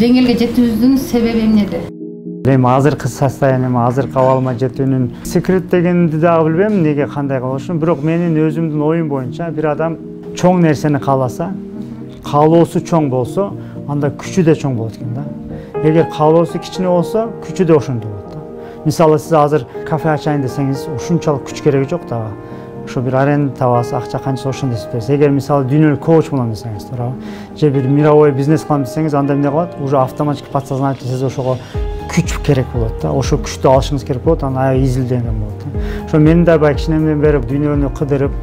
деңгээлге жетүүбүздүн себеби эмнеде? Эми азыркы состоянием, азыркы абалыма жетүүнүн секрет дегенди дагы билбейм, эмнеге кандай болушун. Бирок менин өзүмдүн оюм боюнча бир адам чоң нерсени кааласа, каалоосу чоң болсо, анда күчү да чоң болот экен да. Эгер каалоосу кичине болсо, күчү да ошондой болот да. Мисалы сиз азыр кафе ачайын десеңиз, ушунчалык күч кереги жок да. Ошо бир аренда табасыз, акча канча ошондо эсептейсиз. Эгер мисалы дүйнөлүк коуч болом десеңиз, туура, же бир мировой бизнес кылам десеңиз, анда эмне кылат? Уже автоматически подсознательно сиз ошого күч керек болот да. Ошо күчтү алышыңыз керек болот, анан аябай изилденген болот да. Ошо мен да баягы кичинемден бери дүйнөнү кыдырып,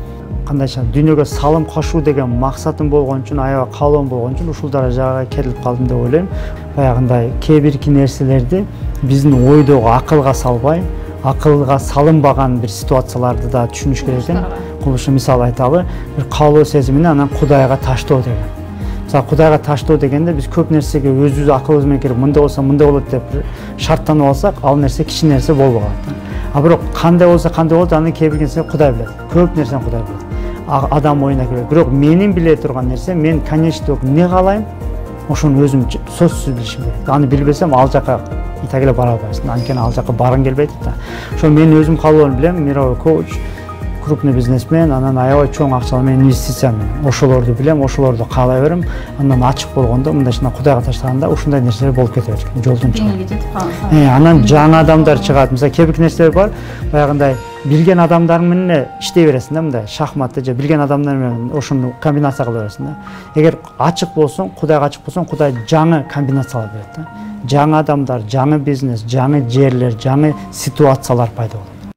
кандайча дүйнөгө салым кошуу деген максатым болгон үчүн, аябай каалоом болгон үчүн ушул даражага келип калдым деп ойлойм. Баягындай кээ бирки нерселерди биздин ойдогу акылга салбай, акылга салынбаган бир ситуацияларды да түшүнүш керек экен. Кулушу мисал айталы, бир каалоо сезимине анан Кудайга таштоо деген. Мисалы Кудайга таштоо дегенде биз көп нерсеге өзүбүз акылыбыз менен кирип, мындай болсо мындай болот деп шарттанып алсак, ал нерсе кичине нерсе болбой калат. А бирок кандай болсо кандай болот, аны кээ бир нерсе Кудай билет. Көп нерсени Кудай билет. Адам оюна кирбейт. Бирок менин биле турган нерсе, мен конечно эмне каалайм, ошону өзүм сөзсүз билишим керек. Аны билбесем ал жака итак эле бара албайсың. Анткени ал жака баргың келбейт да. Ошо мен өзүм каалоону билем, мировой коуч, крупный бизнесмен, анан аябай чоң акчалар менен инвестиция менен. Ошолорду билем, ошолорду каалай берем. Андан ачык болгондо, мындайча Кудайга таштаганда ушундай нерселер болуп кете берет. Жолдон чыгат. Анан жаңы адамдар чыгат. Мисалы кээ бир нерселер бар, баягындай билген адамдар менен иштей бересиң да, мындай шахматты же билген адамдар менен ошону комбинация кыла бересиң да. Эгер ачык болсоң, Кудайга ачык болсоң, Кудай жаңы комбинациялар берет да. Жаңы адамдар, жаңы бизнес, жаңы жерлер, жаңы ситуациялар пайда болот.